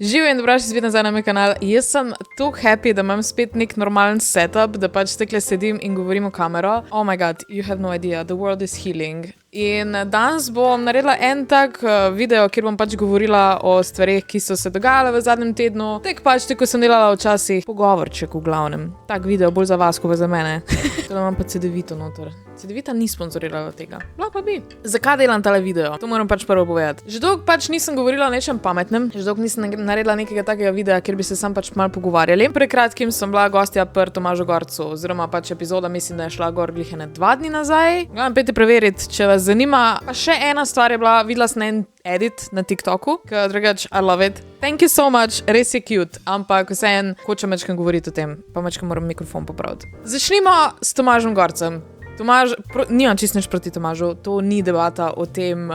Živijo in dobro, še spet nazaj na moj kanal. Jaz sem tako happy, da imam spet nek normalen setup, da pač tekle sedim in govorim v kamero. Oh my god, you have no idea, the world is healing. In danes bom naredila en tak video, kjer bom pač govorila o stvarih, ki so se dogajale v zadnjem tednu. Tako sem delala včasih pogovorček v glavnem. Tak video, bolj za vas, kot za mene. Tudi imam pa CD-vito noter. CD-vita ni sponzorirala tega. Lahko pa bi. Zakaj delam tale video? To moram pač prvo povedati. Že dolgo pač nisem govorila o nečem pametnem, že dolgo nisem naredila nekega takega videa, kjer bi se sam pač malo pogovarjali. Pred kratkim sem bila gostja pri Tomažu Gorcu, oziroma pač epizoda, mislim, da je šla gor glih 2 dni nazaj. Gledam, pejte preveriti, če vas zanima. Pa še ena stvar je bila, videla sem en edit na TikToku, ker drugač, I love it. Thank you so much, res je cute, ampak vseeno hočem večkrat govoriti o tem, pa večkrat moram mikrofon popraviti. Začnimo s Tomažem Gorcem. Tomaž, nimam čisto nič proti Tomažu, to ni debata o tem,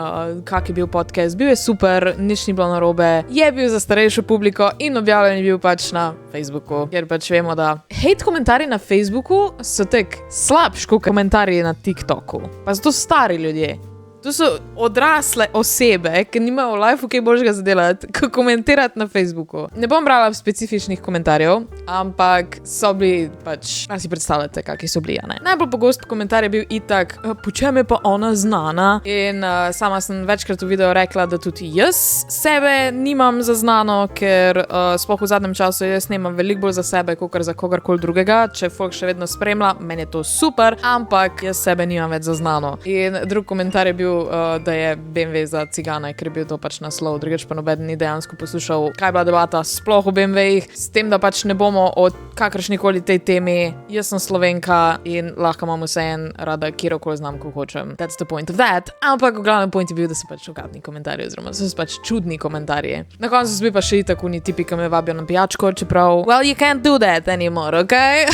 kak je bil podcast. Bil je super, nič ni bilo narobe, je bil za starejšo publiko in objavljen je bil pač na Facebooku, ker pač vemo, da hate komentarji na Facebooku so tak slabši kot komentarji na TikToku. Pa zato stari ljudje. To so odrasle osebe, ki nimajo v lifeu kaj boljšega za delati, kot komentirati na Facebooku. Ne bom brala specifičnih komentarjev, ampak so bili pač, a si predstavljate, kakšni so bili, ne? Najbolj pogost komentar je bil itak, po čem je pa ona znana? In sama sem večkrat v videu rekla, da tudi jaz sebe nimam za znano, ker sploh v zadnjem času jaz nemam veliko bolj za sebe, kot za kogarkoli drugega. Če folk še vedno spremlja, meni je to super, ampak jaz sebe nimam več za znano. In drug komentar je bil, da je BMW za cigane, ker je bil to pač naslov. Drugač pa nobeden ni dejansko poslušal, kaj je bila debata sploh o BMW-jih, s tem, da pač ne bomo o kakršnikoli tej temi. Jaz sem Slovenka in lahko imam vseeno rada kjerokoli znamko hočem. That's the point of that. Ampak glavni point je bil, da so pač ugadni komentarji, oziroma so pač čudni komentarji. Na koncu so bili pa še tako ni tipi, ki me vabijo na pijačko, čeprav, well, you can't do that anymore, okay?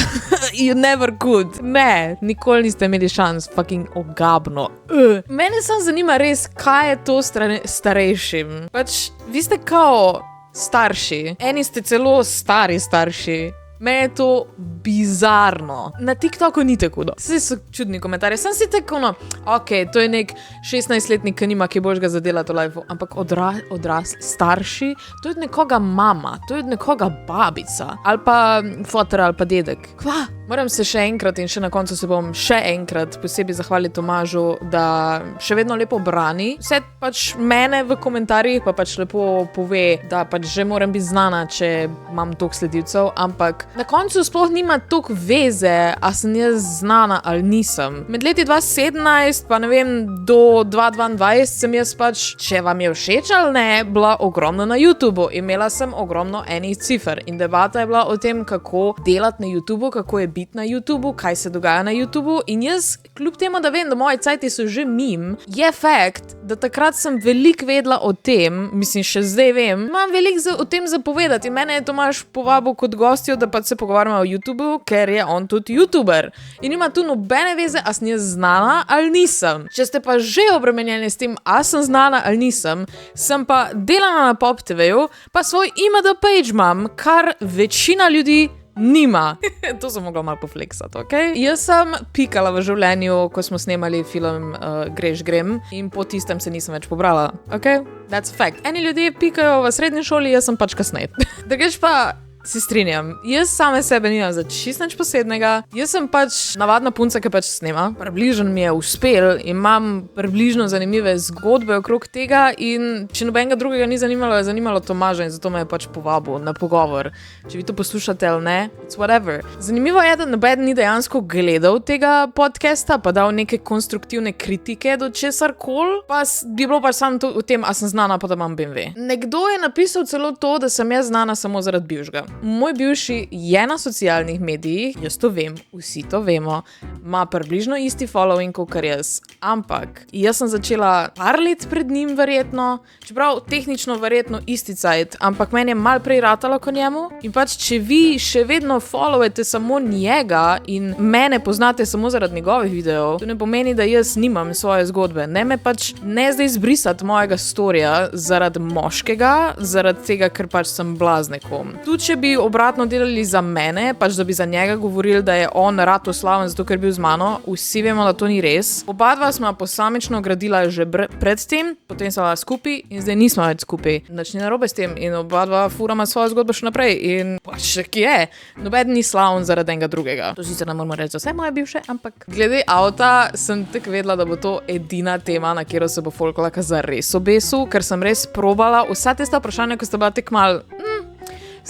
You never could. Ne, nikoli niste imeli šans, fucking ogabno. Mene samo zanima res, kaj je to starejšim. Pač, vi ste kao starši. Eni ste celo starši. Meni je to bizarno. Na TikToku ni tako, da. Vsi so čudni komentarji. Sam si tako, ok, to je nek 16-letnik, ki nima kaj božga za delati v lifeu, ampak odrasli starši, to je od nekoga mama, to je od nekoga babica, ali pa foter, ali pa dedek. Kva? Moram se še enkrat in še na koncu se bom še enkrat posebej zahvaliti Tomažu, da še vedno lepo brani. Vse pač mene v komentarjih pa pač lepo pove, da pač že moram biti znana, če imam toliko sledilcev, ampak na koncu sploh nima toliko veze, a sem jaz znana ali nisem. Med leti 2017 pa ne vem, do 2022 sem jaz pač, če vam je všeč ali ne, bila ogromno na YouTubeu. Imela sem ogromno enih cifer in debata je bila o tem, kako delati na YouTubeu, kako je biti na YouTubeu, kaj se dogaja na YouTubeu. In jaz, kljub temu, da vem, da moji cajti so že meme, je fakt, da takrat sem veliko vedela o tem, mislim, še zdaj vem, imam veliko o tem zapovedati in mene je Tomaž povabil kot gostjo, da pa se pogovarjamo o YouTubeu, ker je on tudi YouTuber. In ima tu nobene veze, a sem jaz znana ali nisem. Če ste pa že obremenjeni s tem, a sem znana ali nisem, sem pa delana na Pop TV-ju, pa svoj IMDb page imam, kar večina ljudi nima. To sem mogla malo pofleksati, okej? Jaz sem pikala v življenju, ko smo snemali film Greš grem in po tistem se nisem več pobrala, okej? That's a fact. Eni ljudje pikajo v srednji šoli, jaz sem pač kasneje. Drugač pa se strinjam, jaz same sebe nimam za čisto nič posebnega. Jaz sem pač navadna punca, ki pač snema. Približno mi je uspel, imam približno zanimive zgodbe okrog tega in če nobenega drugega ni zanimalo, je zanimalo Tomaža in zato me je pač povabil na pogovor. Če vi to poslušate ali ne, it's whatever. Zanimivo je, da nobeden ni dejansko gledal tega podcasta, pa dal neke konstruktivne kritike do česarkoli, pa bi bilo pač samo o tem, a sem znana, pa da imam BMW. Nekdo je napisal celo to, da sem jaz znana samo zaradi bivšega. Moj bivši je na socialnih medijih, jaz to vem, vsi to vemo, ima približno isti following kot jaz, ampak jaz sem začela par let pred njim verjetno, čeprav tehnično verjetno isti cajt, ampak meni je malo prej ratalo kot njemu in pač če vi še vedno followete samo njega in mene poznate samo zaradi njegovih videov, to ne pomeni, da jaz nimam svoje zgodbe. Ne me pač ne zdaj zbrisati mojega storija zaradi moškega, zaradi tega, ker pač sem blaz nekom. Tu če bi bi obratno delali za mene, pač da bi za njega govorili, da je on rad oslaven zato, ker je bil z mano, vsi vemo, da to ni res. Oba dva smo posamično gradila že pred tem, potem sva skupaj in zdaj nismo več skupaj. Nič ni narobe s tem in oba dva furama svojo zgodbo še naprej in pač ki je, noben ni slaven zaradi enega drugega. To sicer ne moramo reči za vse moje bivše, ampak glede avta sem tako vedela, da bo to edina tema, na katero se bo folk lahko zares obesil, ker sem res probala vsa tista vprašanja, ko sta bila tek mal,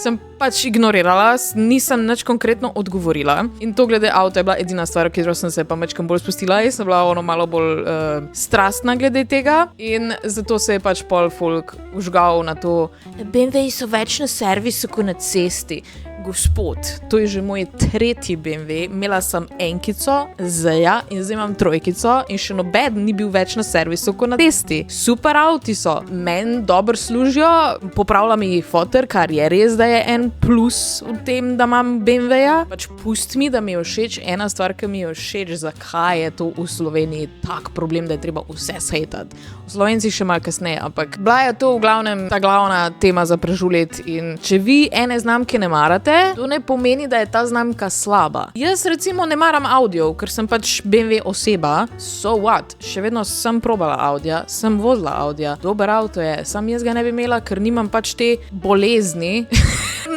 sem pač ignorirala, nisem nič konkretno odgovorila. In to glede avta je bila edina stvar, katero sem se pa mečkam bolj spustila. Jaz sem bila malo bolj strastna glede tega in zato se je pač pol folk užgal na to. BMW so več na servisu kot na cesti. Gospod, to je že moj 3. BMW, imela sem enkico, Zeja in zdaj imam trojkico in še nobeden ni bil več na servisu kot na cesti. Super avti so, meni dobro služijo, popravlja mi foter, kar je res, da je en plus v tem, da imam BMW-ja. Pač pusti mi, da mi je všeč ena stvar, ki mi je všeč, zakaj je to v Sloveniji tak problem, da je treba vse shejtati. V Slovenci še malo kasneje, ampak bila je to v glavnem ta glavna tema za preživljati in če vi ene znamke ne marate, to ne pomeni, da je ta znamka slaba. Jaz recimo ne maram Audijev, ker sem pač BMW oseba. So what? Še vedno sem probala Audija, sem vozila Audija. Dober avto je, sam jaz ga ne bi imela, ker nimam pač te bolezni.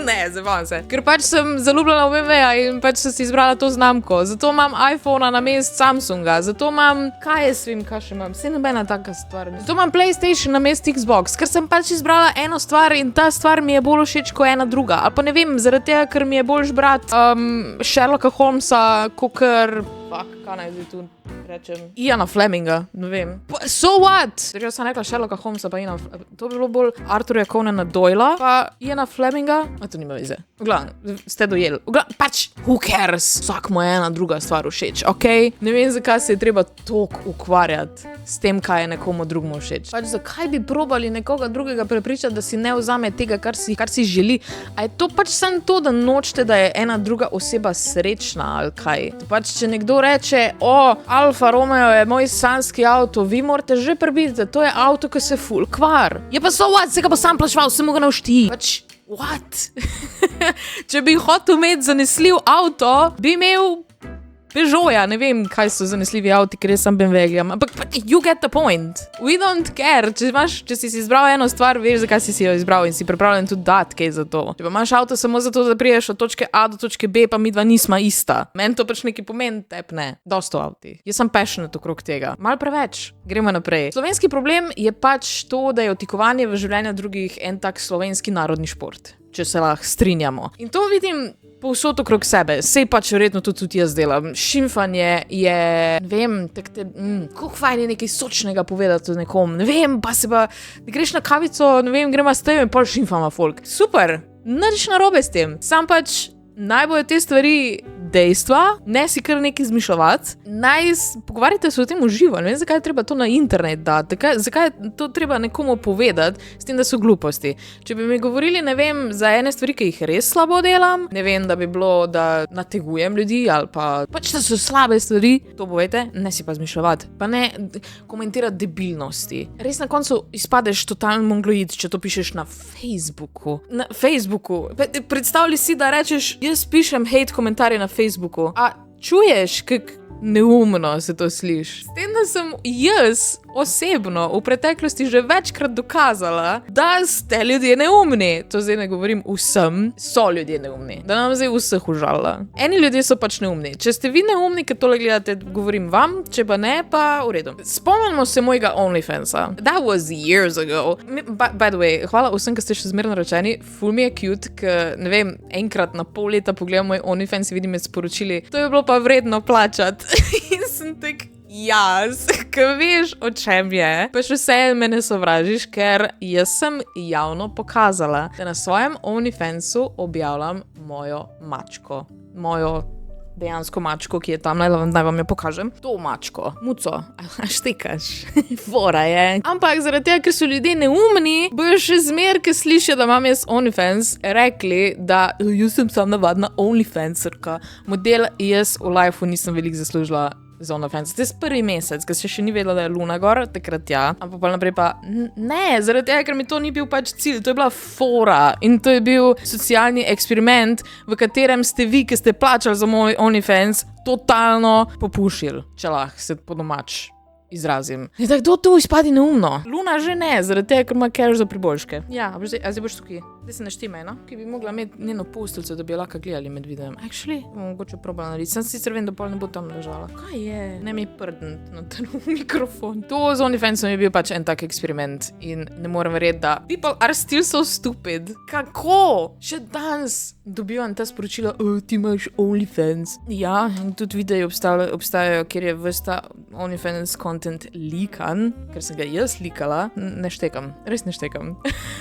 Ne, zabavam se. Ker pač sem zaljubljena v BMW-ja in pač sem si izbrala to znamko. Zato imam iPhone-a namesto Samsunga. Zato imam, kaj jaz vem, kaj še imam. Vse nobena taka stvar. Zato imam PlayStation namesto Xbox, ker sem pač izbrala eno stvar in ta stvar mi je bolj všeč kot ena druga. Ali pa ne vem, zaradi tega, ker mi je boljš brat Sherlocka Holmesa, kakor, kaj naj zdaj tu rečem, Iana Fleminga, ne vem. So what? Ker sem rekla Sherlocka Holmesa pa Iana, to bi bilo bolj Arthurja Conana Doyla pa Iana Fleminga, a to nima veze. V glavnem, ste dojeli. Pač, who cares? Vsak mu je ena druga stvar všeč, okej? Ne vem, zakaj se je treba toliko ukvarjati s tem, kaj je nekomu drugemu všeč. Pač, zakaj bi probali nekoga drugega prepričati, da si ne vzame tega, kar si želi? A je to pač samo to, da nočete, da je ena druga oseba srečna ali kaj? Pač, če nekdo reče, Alfa Romeo je moj sanski avto, vi morate že prebiti, da to je avto, ki se ful kvar. Je pa so what, se ga bo sam plačeval, se mu ga navšti. Pač, what? Če bi hotel imeti zanesljiv avto, bi imel Peugeota, ne vem, kaj so zanesljivi avti, ker jaz sem BMW, ampak you get the point. We don't care. Če si izbral eno stvar, veš, zakaj si jo izbral in si pripravljen tudi dati kaj za to. Če pa imaš avto samo zato, da priješ od točke A do točke B, pa midva nisma ista. Meni to pač neki pomeni, tep ne. Dosto avti. Jaz sem passionate okrog tega. Mal preveč. Gremo naprej. Slovenski problem je pač to, da je vtikovanje v življenja drugih en tak slovenski narodni šport. Če se lahko strinjamo. In to vidim povsod okrog sebe. Sej pač verjetno tudi jaz delam. Šimfanje je, ne vem, kako fajn je nekaj sočnega povedati nekom. Ne vem, pa se pa, da greš na kavico, ne vem, gremo s tem in pol šimfama folk. Super, nič narobe s tem. Sam pač naj bojo te stvari dejstva, ne si kar nekaj izmišljati, pogovarjajte se o tem uživo, ne vem, zakaj je treba to na internet dati, zakaj je to treba nekomu povedati, s tem, da so gluposti. Če bi mi govorili, ne vem, za ene stvari, ki jih res slabo delam, ne vem, da bi bilo, da nategujem ljudi, ali pa pač, da so slabe stvari, to povejte, ne si pa izmišljati, pa ne komentirati debilnosti. Res na koncu izpadeš totalno mongoloid, če to pišeš na Facebooku. Na Facebooku. Predstavljaj si, da rečeš, jaz pišem hate komentarje na Facebooku. A čuješ, kak neumno se to sliši? S tem, da sem jaz osebno v preteklosti že večkrat dokazala, da ste ljudje neumni. To zdaj ne govorim vsem, so ljudje neumni. Da nam zdaj vseh užalila. Eni ljudje so pač neumni. Če ste vi neumni, ki tole gledate, govorim vam, če pa ne, pa v redu. Spomnimo se mojega OnlyFansa. That was years ago. By the way, hvala vsem, ki ste še zmerno naročeni. Ful mi je cute, ker, ne vem, enkrat na pol leta pogledam moj OnlyFans in vidim med sporočili. To je bilo pa vredno plačati. In sem tak, jaz, ko veš, o čem je, pa še vse mene sovražiš, ker jaz sem javno pokazala, da na svojem OnlyFansu objavljam mojo mačko. Mojo dejansko mačko, ki je tam, naj vam jo pokažem. To mačko, Muco, a štekaš, fora je. Ampak zaradi tega, ker so ljudje neumni, bojo še zmer, ki slišijo, da imam jaz OnlyFans, rekli, da jaz sem sam navadna OnlyFanserka. Model jaz v lifeu nisem veliko zaslužila. za OnlyFans. To je prvi mesec, ker se še ni vedela, da je Luna gor, takrat ja. Ampak pa naprej pa ne, zaradi tega, ker mi to ni bil pač cilj, to je bila fora in to je bil socialni eksperiment, v katerem ste vi, ki ste plačali za moj OnlyFans, totalno popušili, če lahko se po domač izrazim. Je tako, kdo to izpadi neumno? Luna že ne, zaradi tega, ker ima cash za priboljške. Ja, a zdaj boš tukaj. Zdaj se naštime, no? Ki bi mogla imeti njeno posteljico, da bi jo lahko gledali med videom. Actually, mogoče probala narediti. Sem sicer vem, da pol ne bo tam ležala. Kaj je? Ne mi prdnit na ten mikrofon. To z OnlyFansom je bil pač en tak eksperiment in ne morem verjeti, da people are still so stupid. Kako? Še danes dobivam ta sporočila, ti imaš OnlyFans. Ja, in tudi videi obstajajo, kjer je vrsta OnlyFans content likan, ker sem ga jaz likala. Ne štekam, res ne štekam.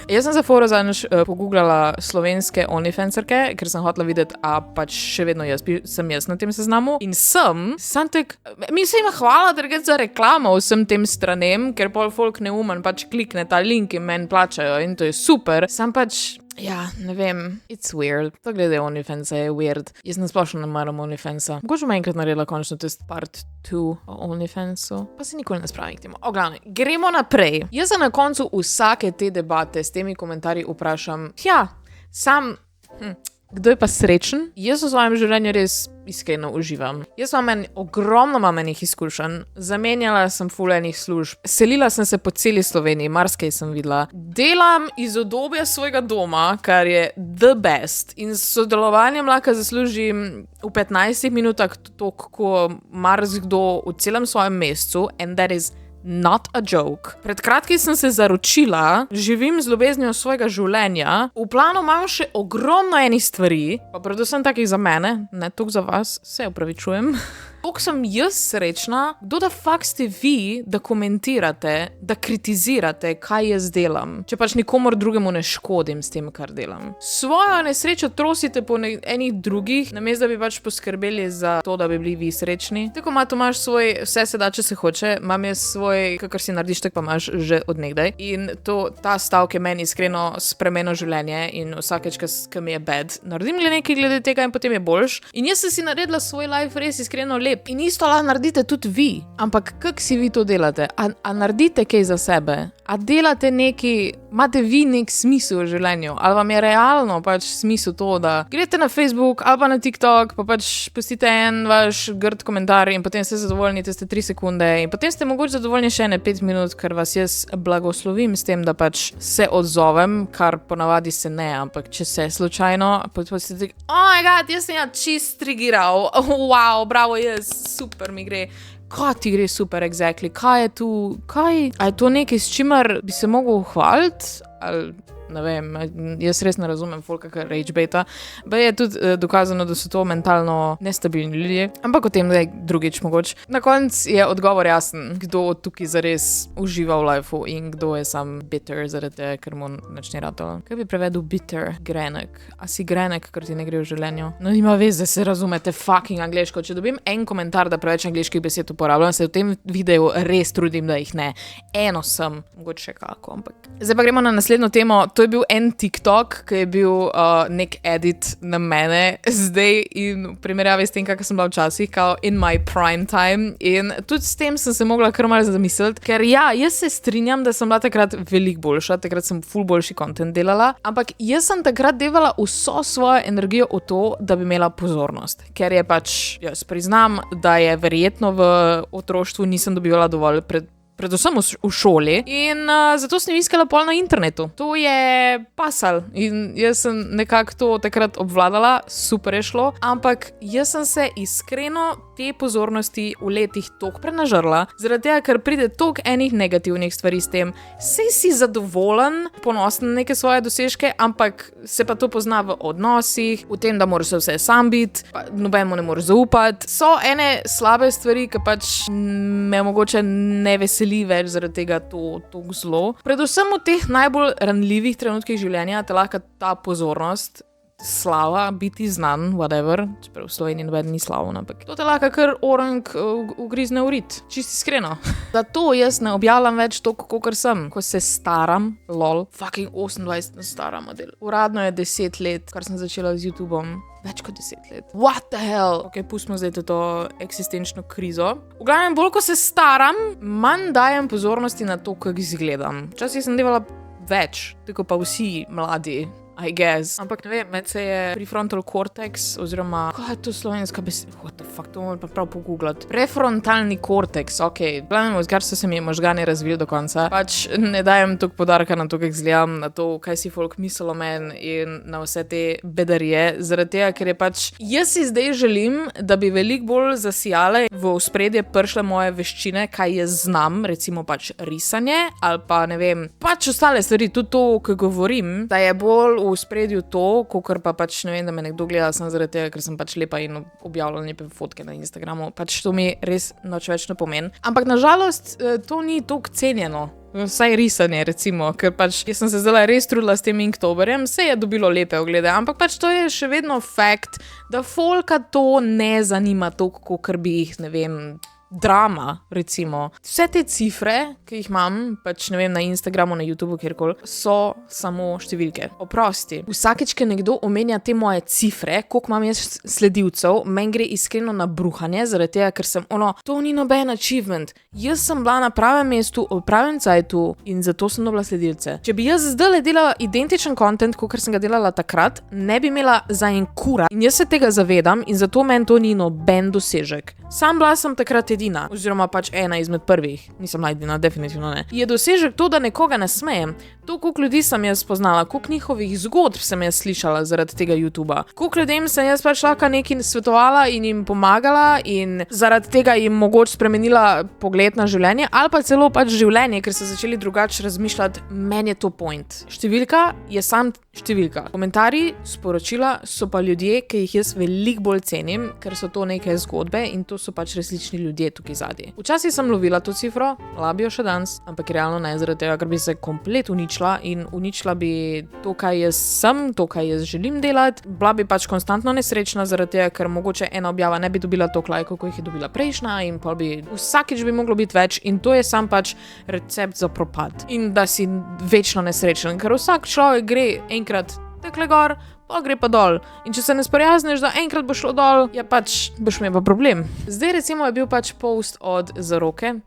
Jaz sem za foro zadnjič pogooglala slovenske OnlyFanserke, ker sem hotela videti, a pač še vedno sem jaz na tem seznamu. In sem tak, mislim, hvala, da gre za reklamo vsem tem stranem, ker pol folk neumen pač klikne ta link in meni plačajo in to je super. Sem pač, ja, ne vem, it's weird. To glede OnlyFansa je weird. Jaz nasplošno ne maram OnlyFansa. Mogoče bom enkrat naredila končno test part 2 o OnlyFansu. Pa se nikoli ne spravim k temu. Glavno, gremo naprej. Jaz se na koncu vsake te debate s temi komentarji vprašam, kdo je pa srečen? Jaz v svojem življenju res iskreno uživam. Jaz imam ogromno enih izkušenj, zamenjala sem ful enih služb, selila sem se po celi Sloveniji, marsikaj sem videla. Delam iz udobja svojega doma, kar je the best. In s sodelovanjem lahko zaslužim v 15 minutah toliko, ko marsikdo v celem svojem mesecu, and that is not a joke. Pred kratkim sem se zaročila, živim z ljubeznijo svojega življenja, v planu imam še ogromno enih stvari, pa predvsem takih za mene, ne toliko za vas, se opravičujem. Koliko sem jaz srečna, kdo da fakt ste vi, da komentirate, da kritizirate, kaj jaz delam, če pač nikomor drugemu ne škodim s tem, kar delam. Svojo nesrečo trosite po enih drugih, namesto da bi pač poskrbeli za to, da bi bili vi srečni. Tako ima Tomaž svoj vse se da, če se hoče, imam jaz svoj, kakor si narediš, tako pa imaš že od nekdaj. In ta stavek je meni iskreno spremenil življenje in vsakeč, ko mi je bad, naredim nekaj glede tega in potem je boljš. In jaz sem si naredila svoj life res iskreno lep. In isto lahko naredite tudi vi. Ampak kako si vi to delate? A naredite kaj za sebe? A delate nekaj, imate vi nek smisel v življenju? Ali vam je realno pač smisel to, da greste na Facebook ali pa na TikTok, pa pač pustite en vaš grd komentar in potem ste zadovoljni, ste 3 sekunde in potem ste mogoče zadovoljni še 5 minut, ker vas jaz blagoslovim s tem, da pač se odzovem, kar ponavadi se ne, ampak če se slučajno, potem ste tako, oh my god, jaz sem ja čist trigiral, wow, bravo, super mi gre. Kaj ti gre super, exactly? Kaj je tu? A je to nekaj, s čimer bi se mogel hvaliti? Ali ne vem, jaz res ne razumem folka, kar rage beta. Pa je tudi dokazano, da so to mentalno nestabilni ljudje. Ampak o tem da je drugič mogoče. Na koncu je odgovor jasen, kdo tukaj zares uživa v lifeu in kdo je sam bitter zaradi tega, ker mu nič ni ratalo. Kaj bi prevedel bitter? Grenek. A si grenek, ker ti ne gre v življenju? No, nima veze, se razumete fucking angleško. Če dobim en komentar, da preveč angleških besed uporabljam, se v tem videu res trudim, da jih ne. Eno sem, mogoče še kako, ampak. Zdaj pa gremo na naslednjo temo. To je bil en TikTok, ki je bil nek edit na mene zdaj in v primerjavi s tem, kakor sem bila včasih, kao in my prime time. In tudi s tem sem se mogla kar malo zamisliti, ker ja, jaz se strinjam, da sem bila takrat veliko boljša, takrat sem ful boljši content delala, ampak jaz sem takrat devala vso svojo energijo v to, da bi imela pozornost. Ker je pač, jaz priznam, da je verjetno v otroštvu nisem dobivala dovolj predvsem v šoli in zato sem iskala pol na internetu. To je pasal in jaz sem nekako to takrat obvladala, super je šlo, ampak jaz sem se iskreno te pozornosti v letih toliko prenažrla, zaradi tega, ker pride toliko enih negativnih stvari s tem. Saj si zadovoljen, ponosen na neke svoje dosežke, ampak se pa to pozna v odnosih, v tem, da moraš vse sam biti, nobenemu ne moreš zaupati. So ene slabe stvari, ki pač me mogoče ne veseli več zaradi tega to zlo. Predvsem v teh najbolj ranljivih trenutkih življenja te lahko ta pozornost slava, biti znan, whatever, čeprav v Sloveniji noben ni slaven, ampak to te lahko kar orang ugrizne v rit, čisto iskreno. Zato jaz ne objavljam več toliko, kakor sem. Ko se staram, lol, fucking 28 stara model. Uradno je 10 let, kar sem začela z YouTubeom. Več kot 10 let. What the hell? Ok, pustimo zdaj to eksistenčno krizo. V glavnem, bolj ko se staram, manj dajem pozornosti na to, kako izgledam. Včasih sem devala več, tako pa vsi mladi, I guess. Ampak ne vem, med se je prefrontal cortex, oziroma, kaj je to slovenska beseda? What the fuck, to moram pa prav pogooglati. Prefrontalni cortex, ok. Glavnem, odkar so se mi možgani razvili do konca, pač ne dajem toliko podarka na to, kako izgledam, na to, kaj si folk misel o meni in na vse te bedarije, zaradi tega, ker je pač, jaz si zdaj želim, da bi veliko bolj zasijale v ospredje prišle moje veščine, kaj jaz znam, recimo pač risanje, ali pa ne vem, pač ostale stvari, tudi to, ko govorim, da je bolj v spredju to, kakor pa pač ne vem, da me nekdo gleda sem zaradi tega, ker sem pač lepa in objavljala lepe fotke na Instagramu. Pač to mi res nič več ne pomeni. Ampak nažalost to ni toliko cenjeno. Vsaj risanje, recimo, ker pač jaz sem se zdaj res trudila s tem Inktoberjem, se je dobilo lepe oglede, ampak pač to je še vedno fakt, da folka to ne zanima toliko, kakor bi jih, ne vem, drama, recimo. Vse te cifre, ki jih imam, pač ne vem, na Instagramu, na YouTubeu, kjerkoli, so samo številke. Oprosti. Vsakič, ko nekdo omenja te moje cifre, koliko imam jaz sledilcev, meni gre iskreno na bruhanje, zaradi tega, ker sem to ni noben achievement. Jaz sem bila na pravem mestu, v pravem cajtu in zato sem dobila sledilce. Če bi jaz zdaj delala identičen content, kot sem ga delala takrat, ne bi imela za en kura in jaz se tega zavedam in zato meni to ni noben dosežek. Sam bila sem takrat edina, oziroma pač ena izmed prvih, nisem edina, definitivno ne. Je dosežek to, da nekoga ne smejem. To, koliko ljudi sem jaz spoznala, koliko njihovih zgodb sem jaz slišala zaradi tega YouTuba. Koliko ljudem sem jaz pač lahko nekaj svetovala in jim pomagala in zaradi tega jim mogoče spremenila pogled na življenje ali pa celo pač življenje, ker so začeli drugače razmišljati, meni je to point. Številka je sam številka. Komentarji, sporočila so pa ljudje, ki jih jaz veliko bolj cenim, ker so to neke zgodbe in to so pač resnični ljudje tukaj zadnji. Včasih sem lovila to cifro, labijo še danes, ampak realno ne, zaradi tega, ker bi se komplet uničila in uničila bi to, kaj jaz sem, to, kaj jaz želim delati. Bila bi pač konstantno nesrečna zaradi tega, ker mogoče ena objava ne bi dobila toliko lajkov, kot jih je dobila prejšnja in pa bi vsakič bi moglo biti več in to je sam pač recept za propad. In da si večno nesrečen, ker vsak človek gre enkrat tekle gor, pa gre pa dol. In če se ne sprijazneš, da enkrat bo šlo dol, ja pač boš imel pa problem. Zdaj recimo je bil pač post od Zaroke.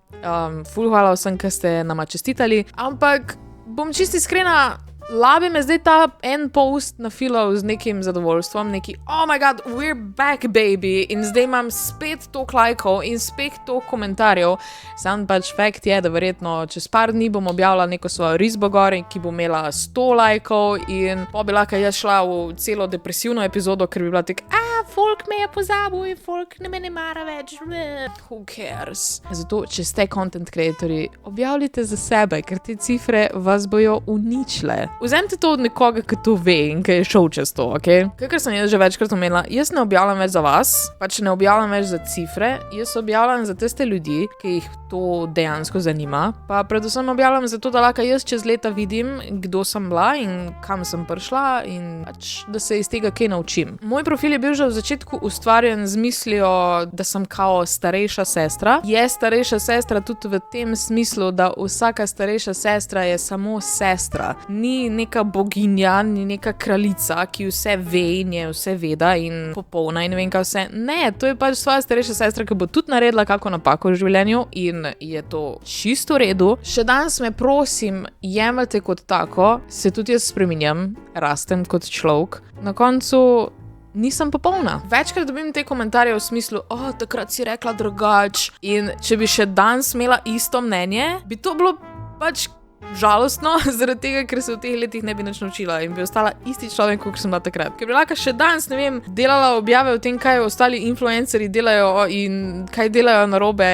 Ful hvala vsem, ki ste nama čestitali, ampak bom čisto iskrena, labi me zdaj ta en post nafilal z nekim zadovoljstvom, neki oh my god, we're back baby in zdaj imam spet toliko lajkov in spet toliko komentarjev. Sam pač fakt je, da verjetno čez par dni bom objavila neko svojo risbo gor, ki bo imela 100 lajkov in po bi lahko jaz šla v celo depresivno epizodo, ker bi bila tak, folk me je pozabil in folk me ne mara več. Who cares? Zato, če ste content creatorji, objavljite za sebe, ker te cifre vas bojo uničile. Vzemite to od nekoga, ki to ve in ki je šel čez to, ok? Kakor sem jaz že večkrat omenila, jaz ne objavljam več za vas, pač ne objavljam več za cifre, jaz objavljam za tiste ljudi, ki jih to dejansko zanima, pa predvsem objavljam zato, da lahko jaz čez leta vidim, kdo sem bila in kam sem prišla in pač, da se iz tega kaj naučim. Moj profil je bil že v začetku ustvarjen z mislijo, da sem kao starejša sestra. Je starejša sestra tudi v tem smislu, da vsaka starejša sestra je samo sestra. Ni neka boginja, ni neka kraljica, ki vse ve in je vse veda in popolna in ne vem kaj vse. Ne, to je pač svoja starejša sestra, ki bo tudi naredila kako napako v življenju in je to čisto v redu. Še danes me prosim, jemljte kot tako, se tudi jaz spreminjam, rastem kot človek. Na koncu nisem popolna. Večkrat dobim te komentarje v smislu, takrat si rekla drugače in če bi še danes imela isto mnenje, bi to bilo pač žalostno, zaradi tega, ker se v teh letih ne bi nič naučila in bi ostala isti človek, kot sem bila takrat. Ker bi lahko še danes, ne vem, delala objave o tem, kaj ostali influencerji delajo in kaj delajo narobe,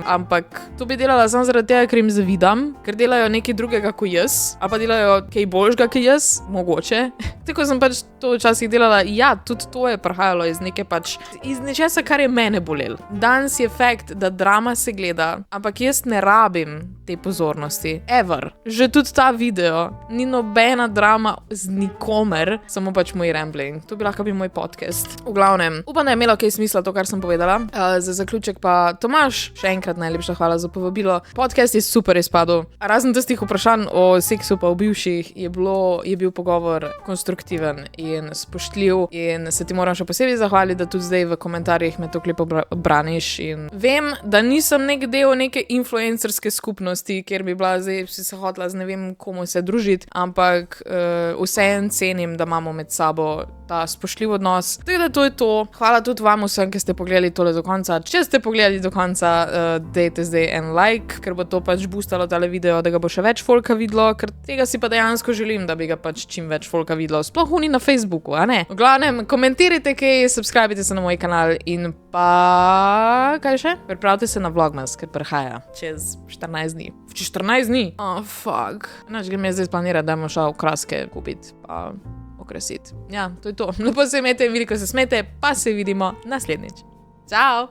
ampak to bi delala samo zaradi tega, ker jim zavidam, ker delajo nekaj drugega kot jaz, ali pa delajo kaj boljšega kot jaz, mogoče. Tako sem pač to včasih delala, ja, tudi to je prihajalo iz neke pač, iz nečesa, kar je mene bolel. Danes je fakt, da drama se gleda, ampak jaz ne rabim te pozornosti. Ever. super. Že tudi ta video, ni nobena drama z nikomer, samo pač moj rambling. To bi lahko bil moj podcast. V glavnem, upam, da je imelo kaj smisla to, kar sem povedala. Za zaključek pa Tomaž, še enkrat najlepša hvala za povabilo. Podcast je super izpadel. Razen tistih vprašanj o seksu pa o bivših je bil pogovor konstruktiven in spoštljiv in se ti moram še posebej zahvaliti, da tudi zdaj v komentarjih me to lepo braniš in vem, da nisem nek del neke influencerske skupnosti, kjer bi bila zdaj si se hotela z ne vem komu se družiti, ampak vseeno cenim, da imamo med sabo ta spoštljiv odnos. Tako da to je to. Hvala tudi vam vsem, ki ste pogledali tole do konca. Če ste pogledali do konca, dajte zdaj en like, ker bo to pač boostalo tale video, da ga bo še več folka videlo, ker tega si pa dejansko želim, da bi ga pač čim več folka videlo. Sploh oni na Facebooku, a ne? V glavnem, komentirajte kaj, subscribite se na moj kanal in pa... Kaj še? Pripravite se na Vlogmas, ker prihaja čez 14 dni. Čez 14 dni? Oh, fuck. Inač grem jaz zdaj splanirati, da bomo šel kraske kupiti, pa okrasiti. Ja, to je to. Lepo se imejte in veliko se smete, pa se vidimo naslednjič. Ciao!